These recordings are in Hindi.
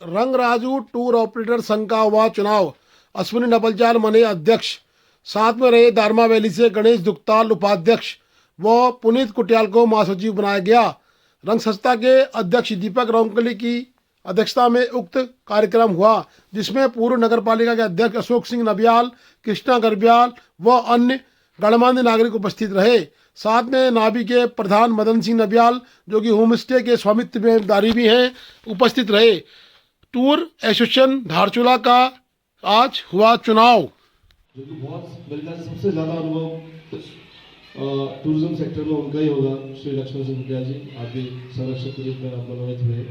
रंगराजू टूर ऑपरेटर संघ का हुआ चुनाव। अश्विनी नपलचाल बने अध्यक्ष। साथ में रहे दारमा वैली से गणेश दुखताल उपाध्यक्ष व पुनीत कुटियाल को महासचिव बनाया गया। रंग संस्था के अध्यक्ष दीपक रोंकली की अध्यक्षता में उक्त कार्यक्रम हुआ, जिसमें पूर्व नगर पालिका के अध्यक्ष अशोक सिंह नबियाल, कृष्णा गर्ब्याल व अन्य गणमान्य नागरिक उपस्थित रहे। साथ में नाभी के प्रधान मदन सिंह नबियाल, जो कि होम स्टे के स्वामित्व में दारी भी हैं, उपस्थित रहे। टूर एसोसिएशन धारचूला का आज हुआ चुनाव। जो कि बहुत मेरे ख्याल से सबसे ज़्यादा अनुभव टूरिज्म सेक्टर में उनका ही होगा। श्री लक्ष्मण सिंह कुटियाल जी आपके संरक्षक के रूप में आप मनोनीत हुए,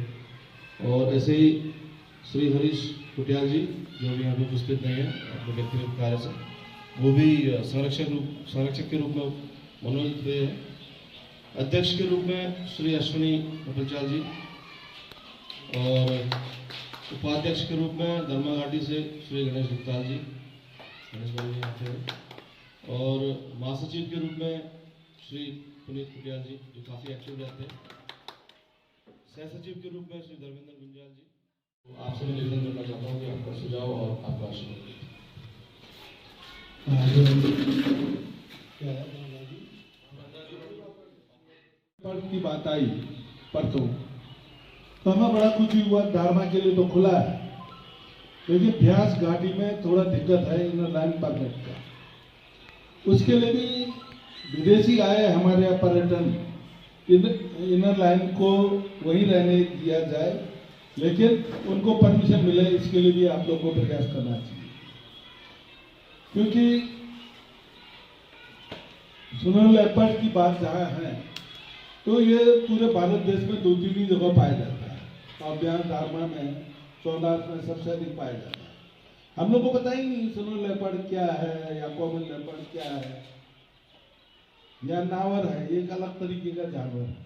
और ऐसे ही श्री हरीश कुटियाल जी जो भी यहाँ पे उपस्थित नहीं है अपने व्यक्तिगत कार्य से, वो भी संरक्षक के रूप में मनोनीत हुए हैं। अध्यक्ष के रूप में श्री अश्विनी नपलचाल जी, और उपाध्यक्ष के रूप में धर्मा घाटी से श्री गणेश दुखताल जी, गणेश भाई जी आते हैं, और महासचिव के रूप में श्री पुनीत कुटियाल जी जो काफ़ी एक्टिव रहते हैं, सह सचिव के रूप में श्री धर्मेंद्र गुंजाल जी। तो आपसे मैं निवेदन करना चाहता हूँ कि आपका सुझाव और आपका आशीर्वाद की बात आई परसों, तो हमें बड़ा खुशी हुआ। दारमा के लिए तो खुला है, लेकिन ब्यास घाटी में थोड़ा दिक्कत है इनर लाइन परमिट का। उसके लिए भी विदेशी आए हमारे यहाँ पर्यटन, इनर लाइन को वहीं रहने दिया जाए, लेकिन उनको परमिशन मिले, इसके लिए भी आप लोग को प्रयास करना चाहिए। क्योंकि सुनर लेपर्ड की बात जहाँ है, तो ये पूरे भारत देश में 2-3 जगह पाया जाता है, और यहाँ दारमा में, चौदास में सबसे अधिक पाया जाता है। हम लोग को पता ही नहीं सुनर लेपर्ड क्या है या कॉमन लेपर्ड क्या है या नावर है। एक अलग तरीके का जानवर है,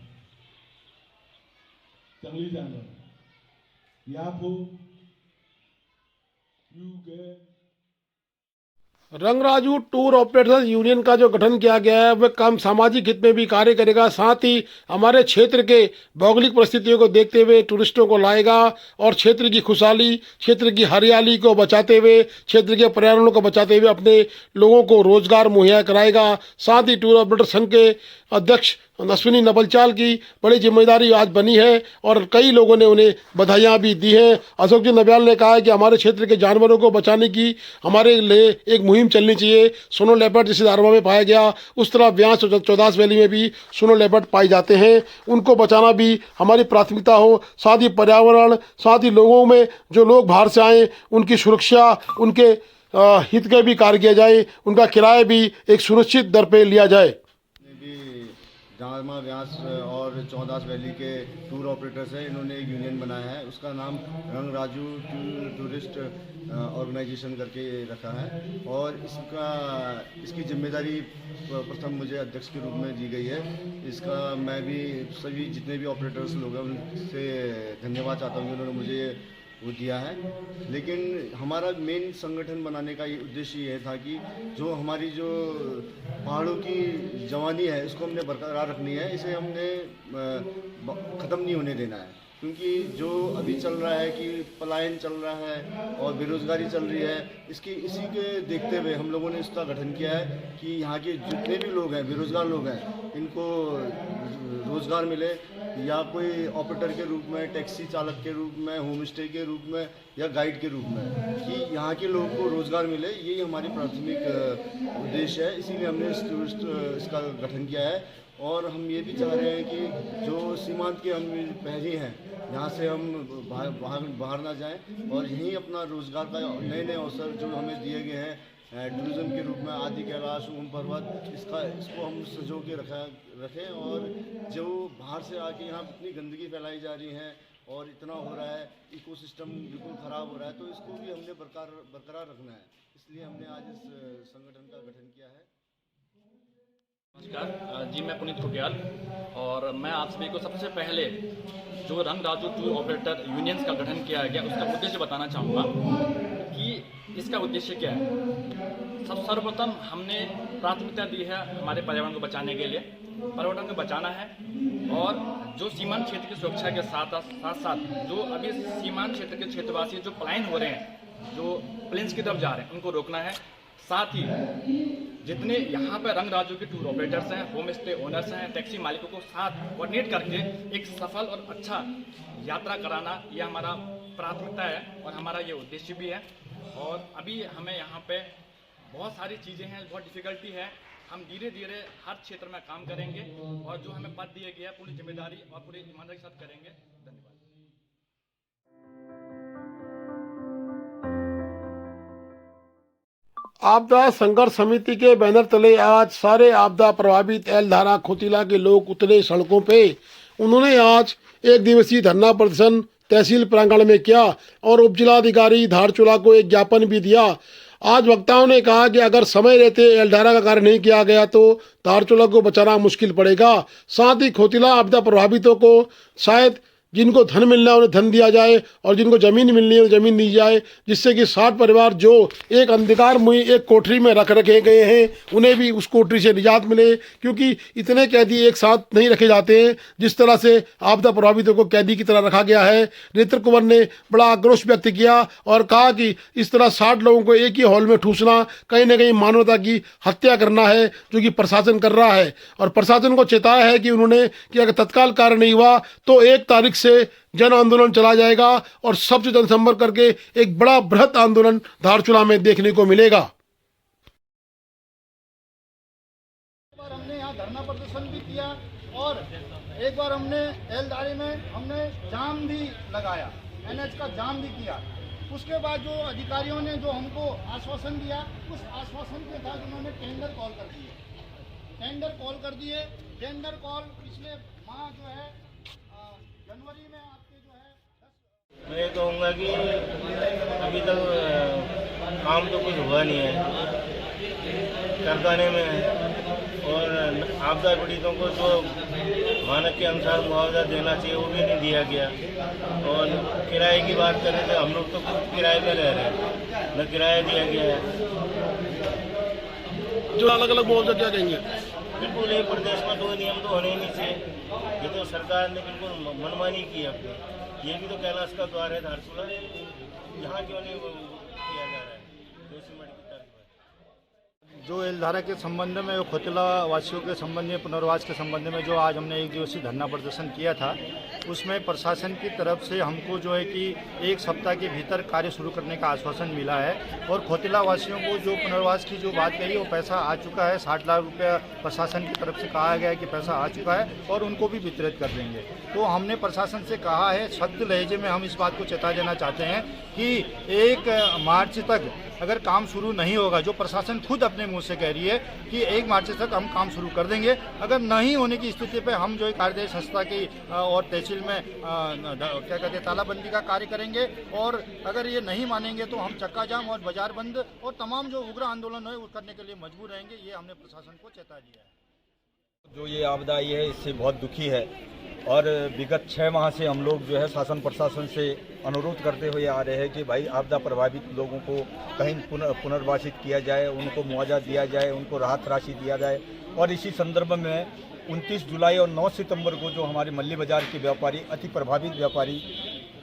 जंगली जानवर। याफो रंगराजू टूर ऑपरेटर्स यूनियन का जो गठन किया गया है, वह काम सामाजिक हित में भी कार्य करेगा। साथ ही हमारे क्षेत्र के भौगोलिक परिस्थितियों को देखते हुए टूरिस्टों को लाएगा और क्षेत्र की खुशहाली, क्षेत्र की हरियाली को बचाते हुए, क्षेत्र के पर्यावरण को बचाते हुए अपने लोगों को रोजगार मुहैया कराएगा। साथ ही टूर ऑपरेटर संघ के अध्यक्ष अश्विनी नपलचाल की बड़ी जिम्मेदारी आज बनी है, और कई लोगों ने उन्हें बधाइयाँ भी दी हैं। अशोक जी नबियाल ने कहा है कि हमारे क्षेत्र के जानवरों को बचाने की हमारे लिए एक मुहिम चलनी चाहिए। सोनो लेपर्ड जैसे दारमा में पाया गया, उस तरह ब्यास चौदास वैली में भी सोनो लेपर्ड पाए जाते हैं। उनको बचाना भी हमारी प्राथमिकता हो। साथ ही पर्यावरण, साथ ही लोगों में जो लोग बाहर से आए, उनकी सुरक्षा, उनके हित के भी कार्य किया जाए, उनका किराया भी एक सुनिश्चित दर पर लिया जाए। दारमा, व्यास और चौदास वैली के टूर ऑपरेटर्स हैं, इन्होंने एक यूनियन बनाया है। उसका नाम रंगराजू टूरिस्ट ऑर्गेनाइजेशन करके रखा है, और इसकी जिम्मेदारी प्रथम मुझे अध्यक्ष के रूप में दी गई है। इसका मैं भी सभी जितने भी ऑपरेटर्स लोग हैं उनसे धन्यवाद चाहता हूँ कि उन्होंने मुझे वो दिया है। लेकिन हमारा मेन संगठन बनाने का ये उद्देश्य ये था कि जो हमारी जो पहाड़ों की जवानी है, इसको हमने बरकरार रखनी है, इसे हमने ख़त्म नहीं होने देना है। क्योंकि जो अभी चल रहा है कि पलायन चल रहा है और बेरोज़गारी चल रही है, इसी के देखते हुए हम लोगों ने इसका गठन किया है कि यहाँ के जितने भी लोग हैं, बेरोज़गार लोग हैं, इनको रोज़गार मिले, या कोई ऑपरेटर के रूप में, टैक्सी चालक के रूप में, होम स्टे के रूप में या गाइड के रूप में, कि यहाँ के लोगों को रोज़गार मिले। यही हमारी प्राथमिक उद्देश्य है। इसीलिए हमने इसका गठन किया है। और हम ये भी चाह रहे हैं कि जो सीमांत के हम पहरी हैं, यहाँ से हम बाहर ना जाएं, और यहीं अपना रोज़गार का नए नए अवसर जो हमें दिए गए हैं टूरिज़्म के रूप में, आदि कैलाश, ओम पर्वत, इसको हम सजो के रखें। और जो बाहर से आके यहाँ इतनी गंदगी फैलाई जा रही है और इतना हो रहा है, इकोसिस्टम बिल्कुल ख़राब हो रहा है, तो इसको भी हमने बरकरार रखना है। इसलिए हमने आज इस संगठन का गठन किया है। नमस्कार जी, मैं पुनीत कुटियाल, और मैं आप सभी को सबसे पहले जो रंगराजू टूर ऑपरेटर यूनियंस का गठन किया गया उसका उद्देश्य बताना चाहूँगा कि इसका उद्देश्य क्या है। सर्वप्रथम हमने प्राथमिकता दी है हमारे पर्यावरण को बचाने के लिए, पर्यटन को बचाना है और जो सीमांत क्षेत्र की सुरक्षा के साथ साथ जो अभी सीमांत क्षेत्र के क्षेत्रवासी जो पलायन हो रहे हैं, जो प्लेन्स की तरफ जा रहे हैं, उनको रोकना है। साथ ही जितने यहाँ पर रंग राज्यों के टूर ऑपरेटर्स हैं, होम स्टे ओनर्स हैं, टैक्सी मालिकों को साथ कोऑर्डिनेट करके एक सफल और अच्छा यात्रा कराना, यह हमारा प्राथमिकता है और हमारा ये उद्देश्य भी है। और अभी हमें यहाँ पे बहुत सारी चीज़ें हैं, बहुत डिफ़िकल्टी है। हम धीरे धीरे हर क्षेत्र में काम करेंगे और जो हमें पद दिए गए हैं पूरी जिम्मेदारी और पूरी ईमानदारी के साथ करेंगे। धन्यवाद। आपदा संघर्ष समिति के बैनर तले आज सारे आपदा प्रभावित एलधारा खोतिला के लोग उतरे सड़कों पे। उन्होंने आज एक दिवसीय धरना प्रदर्शन तहसील प्रांगण में किया और उपजिलाधिकारी धारचूला को एक ज्ञापन भी दिया। आज वक्ताओं ने कहा कि अगर समय रहते एलधारा का कार्य नहीं किया गया तो धारचूला को बचाना मुश्किल पड़ेगा। साथ ही खोतिला आपदा प्रभावितों को शायद जिनको धन मिलना है उन्हें धन दिया जाए और जिनको ज़मीन मिलनी है ज़मीन दी जाए, जिससे कि 60 परिवार जो एक अंधकारमयी एक कोठरी में रखे गए हैं उन्हें भी उस कोठरी से निजात मिले, क्योंकि इतने कैदी एक साथ नहीं रखे जाते हैं जिस तरह से आपदा प्रभावितों को कैदी की तरह रखा गया है। नेत्र कुंवर ने बड़ा आक्रोश व्यक्त किया और कहा कि इस तरह 60 लोगों को एक ही हॉल में ठूसना कहीं ना कहीं मानवता की हत्या करना है, जो कि प्रशासन कर रहा है। और प्रशासन को चेताया है कि उन्होंने कि अगर तत्काल कार्य नहीं हुआ तो 1 तारीख से जन आंदोलन चला जाएगा और सबसे जनसंपर्क करके एक बड़ा बृहत आंदोलन धारचूला में देखने को मिलेगा। हमने यहाँ धरना प्रदर्शन भी किया और एक बार हमने एलधारी में हमने जाम भी लगाया, NH का जाम भी किया। उसके बाद जो अधिकारियों ने जो हमको आश्वासन दिया, उस आश्वासन के साथ उन्होंने टेंडर कॉल कर दिए। टेंडर कॉल पिछले माह जो है जनवरी में आपके जो है मैं ये कहूँगा कि अभी तक काम तो कुछ हुआ नहीं है कारखाने में, और आपदा पीड़ितों को जो मानक के अनुसार मुआवजा देना चाहिए वो भी नहीं दिया गया। और किराए की बात करें तो हम लोग तो खुद किराए पे रह रहे हैं, न किराया दिया गया है। जो अलग अलग मुआवजा क्या देंगे? बिल्कुल एक प्रदेश में 2 नियम तो होने ही नहीं चाहिए। ये तो सरकार ने बिल्कुल मनमानी की अपनी। ये भी तो कैलाश का द्वार है धारचूला, यहाँ क्यों नहीं किया जा रहा है? जो एलधारा के संबंध में, खोतिला वासियों के संबंध में, पुनर्वास के संबंध में जो आज हमने 1 दिवसीय धरना प्रदर्शन किया था, उसमें प्रशासन की तरफ से हमको जो है कि 1 सप्ताह के भीतर कार्य शुरू करने का आश्वासन मिला है। और खोतिला वासियों को जो पुनर्वास की जो बात कही वो पैसा आ चुका है। 60 लाख रुपया प्रशासन की तरफ से कहा गया है कि पैसा आ चुका है और उनको भी वितरित कर देंगे। तो हमने प्रशासन से कहा है, सख्त लहजे में हम इस बात को चेता देना चाहते हैं कि 1 मार्च तक अगर काम शुरू नहीं होगा, जो प्रशासन खुद अपने मुंह से कह रही है कि 1 मार्च तक हम काम शुरू कर देंगे, अगर नहीं होने की स्थिति पे हम जो है कार्यदायी संस्था की और तहसील में क्या कहते हैं तालाबंदी का कार्य करेंगे। और अगर ये नहीं मानेंगे तो हम चक्का जाम और बाजार बंद और तमाम जो उग्र आंदोलन है वो करने के लिए मजबूर रहेंगे। ये हमने प्रशासन को चेता दिया है। जो ये आपदा आई है इससे बहुत दुखी है और विगत 6 माह से हम लोग जो है शासन प्रशासन से अनुरोध करते हुए आ रहे हैं कि भाई आपदा प्रभावित लोगों को कहीं पुनर्वासित किया जाए, उनको मुआवजा दिया जाए, उनको राहत राशि दिया जाए। और इसी संदर्भ में 29 जुलाई और 9 सितंबर को जो हमारे मल्ली बाजार के व्यापारी, अति प्रभावित व्यापारी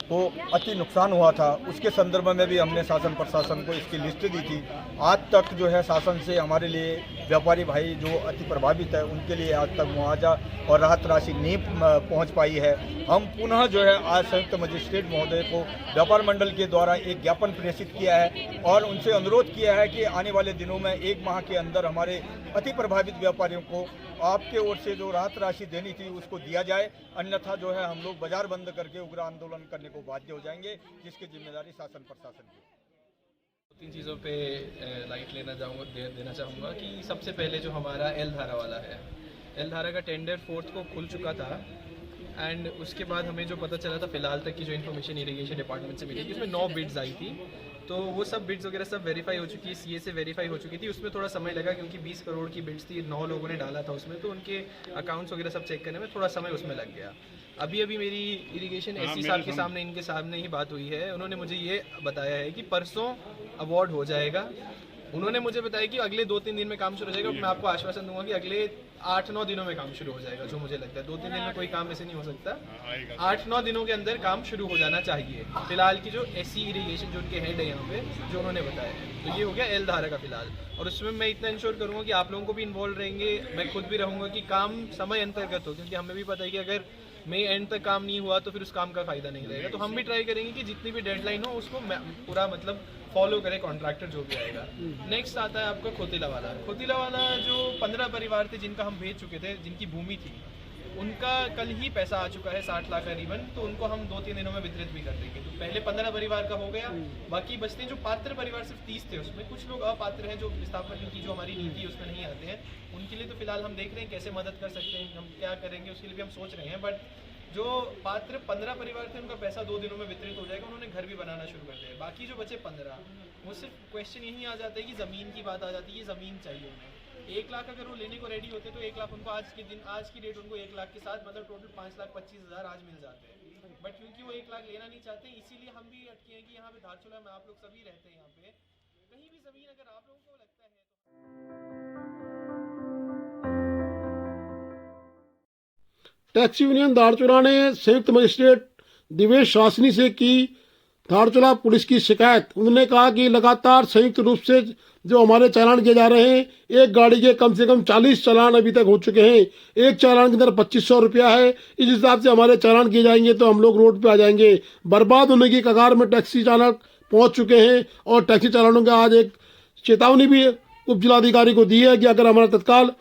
को अति नुकसान हुआ था, उसके संदर्भ में भी हमने शासन प्रशासन को इसकी लिस्ट दी थी। आज तक जो है शासन से हमारे लिए व्यापारी भाई जो अति प्रभावित है उनके लिए आज तक मुआवजा और राहत राशि नहीं पहुंच पाई है। हम पुनः जो है आज संयुक्त मजिस्ट्रेट महोदय को व्यापार मंडल के द्वारा एक ज्ञापन प्रेषित किया है और उनसे अनुरोध किया है कि आने वाले दिनों में 1 माह के अंदर हमारे अति प्रभावित व्यापारियों को आपके ओर से जो राहत राशि देनी थी उसको दिया जाए, अन्यथा जो है हम लोग बाजार बंद करके उग्र आंदोलन करने को बाध्य हो जाएंगे, जिसकी जिम्मेदारी शासन प्रशासन की। 3 चीज़ों पे लाइट देना चाहूँगा कि सबसे पहले जो हमारा एलधारा वाला है, एलधारा का टेंडर 4 को खुल चुका था एंड उसके बाद हमें जो पता चला था फिलहाल तक की जो इन्फॉर्मेशन इरिगेशन डिपार्टमेंट से मिली थी उसमें 9 बिड्स आई थी। तो वो सब बिड्स वगैरह सब वेरीफाई हो चुकी है, सीए से वेरीफाई हो चुकी थी। उसमें थोड़ा समय लगा क्योंकि 20 करोड़ की बिड्स थी, 9 लोगों ने डाला था उसमें, तो उनके अकाउंट्स वगैरह सब चेक करने में थोड़ा समय उसमें लग गया। अभी मेरी इरिगेशन एससी साहब के सामने, इनके सामने ही बात हुई है। उन्होंने मुझे ये बताया है कि परसों अवार्ड हो जाएगा। उन्होंने मुझे बताया कि अगले 2-3 दिन में काम शुरू हो जाएगा। मैं आपको आश्वासन दूंगा कि अगले 8-9 दिनों में काम शुरू हो जाएगा, जो मुझे लगता है 2-3 दिन में कोई काम ऐसे नहीं हो सकता। 8-9 दिनों के अंदर काम शुरू हो जाना चाहिए। फिलहाल की जो एससी इरिगेशन जो उनके हेड है यहाँ पे, जो उन्होंने बताया, तो ये हो गया एल धारा का फिलहाल। और उसमें मैं इतना इंश्योर करूँगा कि आप लोगों को भी इन्वॉल्व रहेंगे, मैं खुद भी रहूँगा कि काम समय अंतर्गत हो, क्योंकि हमें भी पता है कि अगर मई एंड तक काम नहीं हुआ तो फिर उस काम का फ़ायदा नहीं रहेगा। तो हम भी ट्राई करेंगे कि जितनी भी डेडलाइन हो उसको पूरा मतलब फॉलो करे कॉन्ट्रैक्टर जो भी आएगा। नेक्स्ट आता है आपका खोतिला वाला। खोतिला वाला जो 15 परिवार थे जिनका हम भेज चुके थे, जिनकी भूमि थी, उनका कल ही पैसा आ चुका है 60 लाख करीबन, तो उनको हम 2-3 दिनों में वितरित भी कर देंगे। तो पहले 15 परिवार का हो गया, बाकी बचते जो पात्र परिवार सिर्फ 30 थे, उसमें कुछ लोग अपात्र हैं जो विस्थापन की जो हमारी नीति है उसमें नहीं आते हैं, उनके लिए तो फिलहाल हम देख रहे हैं कैसे मदद कर सकते हैं, हम क्या करेंगे उसके लिए भी हम सोच रहे हैं। बट जो पात्र 15 परिवार थे उनका पैसा 2 दिनों में वितरित हो जाएगा, उन्होंने घर भी बनाना शुरू कर दिया। बाकी जो बचे 15, वो सिर्फ क्वेश्चन यही आ जाता है कि ज़मीन की बात आ जाती है, ज़मीन चाहिए उन्हें। 1 लाख अगर वो लेने को रेडी होते तो 1 लाख उनको आज की डेट उनको 1 लाख के साथ मतलब टोटल 5,25,000 आज मिल जाते हैं। बट क्योंकि वो 1 लाख लेना नहीं चाहते, इसीलिए हम भी अटके हैं कि यहाँ पे धारचूला में आप लोग सभी रहते हैं, यहाँ पे कहीं भी ज़मीन अगर आप लोगों को लगता है टैक्सी यूनियन धारचूला ने संयुक्त मजिस्ट्रेट दिवेश शासनी से की धारचूला पुलिस की शिकायत। उन्होंने कहा कि लगातार संयुक्त रूप से जो हमारे चालान किए जा रहे हैं, एक गाड़ी के कम से कम 40 चालान अभी तक हो चुके हैं। एक चालान के अंदर 2500 रुपया है। इस हिसाब से हमारे चालान किए जाएंगे तो हम लोग रोड पे आ जाएंगे। बर्बाद होने की कगार में टैक्सी चालक पहुंच चुके हैं और टैक्सी चालकों का आज एक चेतावनी भी उप जिलाधिकारी को दी है कि अगर हमारा तत्काल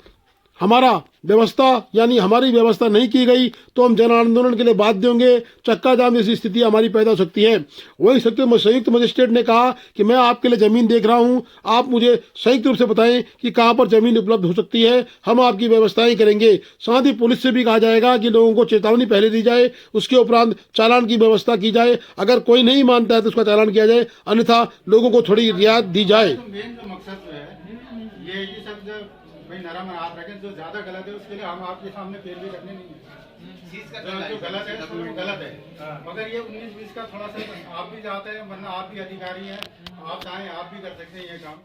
हमारा व्यवस्था यानी हमारी व्यवस्था नहीं की गई तो हम जन आंदोलन के लिए बाध्य होंगे। चक्का जाम जैसी स्थिति हमारी पैदा हो सकती है। वही संयुक्त मजिस्ट्रेट ने कहा कि मैं आपके लिए ज़मीन देख रहा हूं, आप मुझे संयुक्त रूप से बताएं कि कहां पर ज़मीन उपलब्ध हो सकती है, हम आपकी व्यवस्थाएं करेंगे। साथ ही पुलिस से भी कहा जाएगा कि लोगों को चेतावनी पहले दी जाए, उसके उपरांत चालान की व्यवस्था की जाए। अगर कोई नहीं मानता है तो उसका चालान किया जाए, अन्यथा लोगों को थोड़ी रियायत दी जाए। मेन जो मकसद जो है ये कि सब जो भाई नरम हाथ रखें, जो ज्यादा गलत है उसके लिए हम आपके सामने पेड़ भी रखने नहीं है। जो गलत है वो गलत है, मगर ये 19-20 का थोड़ा सा आप भी चाहते हैं, वरना आप भी अधिकारी हैं, आप चाहें आप भी कर सकते हैं ये काम।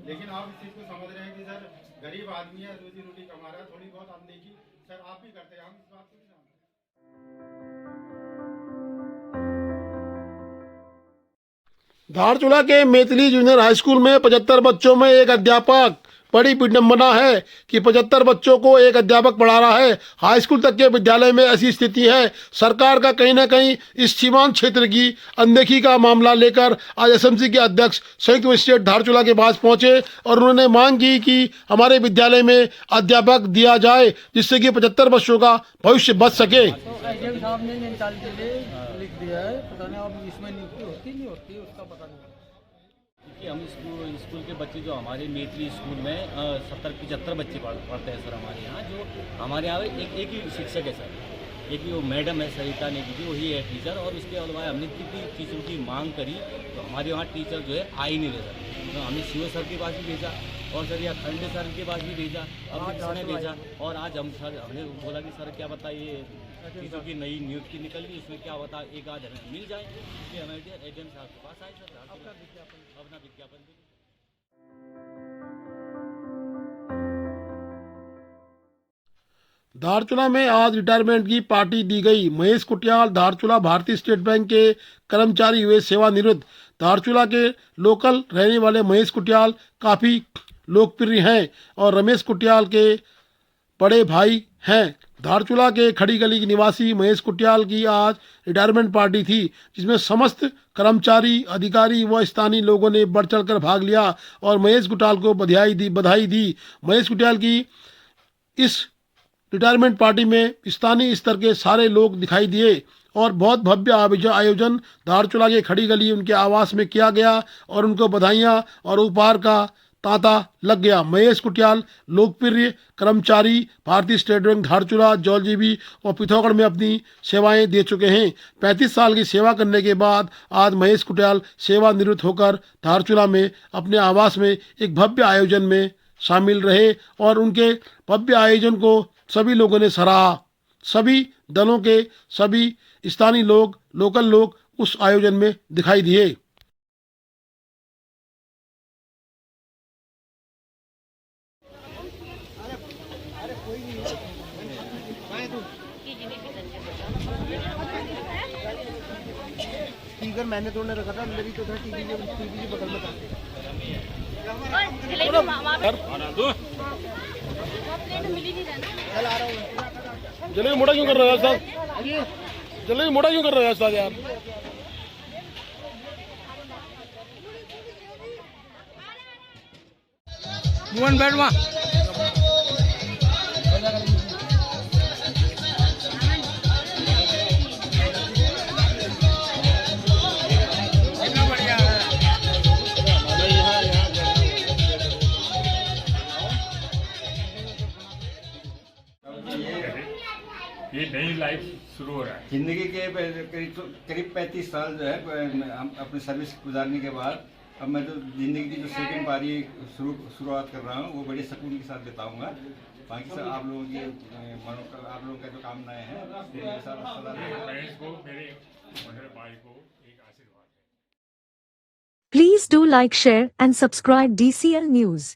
लेकिन आप इस चीज को समझ रहे हैं कि सर गरीब आदमी है, रोजी रोटी कमा रहा है, थोड़ी बहुत अनदेखी सर आप भी करते हैं, हम इस बात को नहीं जानते। धारचूला के मैथिली जूनियर हाई स्कूल में 75 बच्चों में एक अध्यापक। बड़ी विडंबना है कि 75 बच्चों को एक अध्यापक पढ़ा रहा है। हाई स्कूल तक के विद्यालय में ऐसी स्थिति है। सरकार का कहीं ना कहीं इस सीमांत क्षेत्र की अनदेखी का मामला लेकर आज एसएमसी के अध्यक्ष संयुक्त मजिस्ट्रेट धारचूला के पास पहुंचे और उन्होंने मांग की कि हमारे विद्यालय में अध्यापक दिया जाए जिससे कि 75 बच्चों का भविष्य बच सके। एसडीएम साहब ने निकाल के लिए लिख दिया है, पता नहीं अब इसमें नियुक्ति होती नहीं होती उसका पता नहीं। कि हम स्कूल के बच्चे जो हमारे मैथिली स्कूल में 70-75 बच्चे पढ़ते हैं सर हमारे यहाँ। जो हमारे यहाँ एक ही शिक्षक है सर, एक ही वो मैडम है सरिता नेगी जी, वही है टीचर। और उसके अलावा हमने कितनी टीचरों की मांग करी तो हमारे वहाँ टीचर जो है आ ही नहीं रहे सर। तो हमने सीओ सर के पास भी भेजा और सर या खंडे सर के पास भी भेजा, अब किसने भेजा। और आज हमने बोला कि सर क्या बताइए टीचर की नई नियुक्ति निकल गई, इसमें क्या बता एक आज हमें मिल जाए। कि हमें एजेंट साहब के पास आए सर, अपना विज्ञापन भी। धारचूला में आज रिटायरमेंट की पार्टी दी गई। महेश कुटियाल धारचूला भारतीय स्टेट बैंक के कर्मचारी हुए सेवानिवृत्त। धारचूला के लोकल रहने वाले महेश कुटियाल काफ़ी लोकप्रिय हैं और रमेश कुटियाल के बड़े भाई हैं। धारचूला के खड़ी गली निवासी महेश कुटियाल की आज रिटायरमेंट पार्टी थी जिसमें समस्त कर्मचारी, अधिकारी व स्थानीय लोगों ने बढ़ चढ़ कर भाग लिया और महेश कुटियाल को बधाई दी। महेश कुटियाल की इस रिटायरमेंट पार्टी में स्थानीय स्तर के सारे लोग दिखाई दिए और बहुत भव्य आयोजन धारचूला के खड़ी गली उनके आवास में किया गया और उनको बधाइयाँ और उपहार का तांता लग गया। महेश कुटियाल लोकप्रिय कर्मचारी भारतीय स्टेट बैंक धारचूला, जौलजीबी और पिथौरागढ़ में अपनी सेवाएं दे चुके हैं। 35 साल की सेवा करने के बाद आज महेश कुटियाल सेवानिवृत्त होकर धारचूला में अपने आवास में एक भव्य आयोजन में शामिल रहे और उनके भव्य आयोजन को सभी लोगों ने सराहा। सभी दलों के सभी स्थानीय लोग, लोकल लोग उस आयोजन में दिखाई दिए। कोई नहीं स्पीकर मैंने तोड़ने रखा था, अंदर ही तो था, टीवी के बगल में था। कल आ रहा हूँ। जलेबी मोटा क्यों कर रहे हो यार साहब? जलेबी मोटा क्यों कर रहे हो यार साहब यार? मोहन बैठ वहाँ। ये नई लाइफ शुरू हो रहा है। जिंदगी के करीब 35 साल जो है हम अपनी सर्विस गुजारने के बाद अब मैं तो जिंदगी की जो सेकंड पारी शुरुआत कर रहा हूँ वो बड़े सुकून के साथ बिताऊंगा। बाकी सब आप लोगों की आप लोगों का जो कामनाएं हैं मेरे साथ पेरेंट्स को, मेरे भाई को एक आशीर्वाद है। Please do like, share and subscribe DCL News.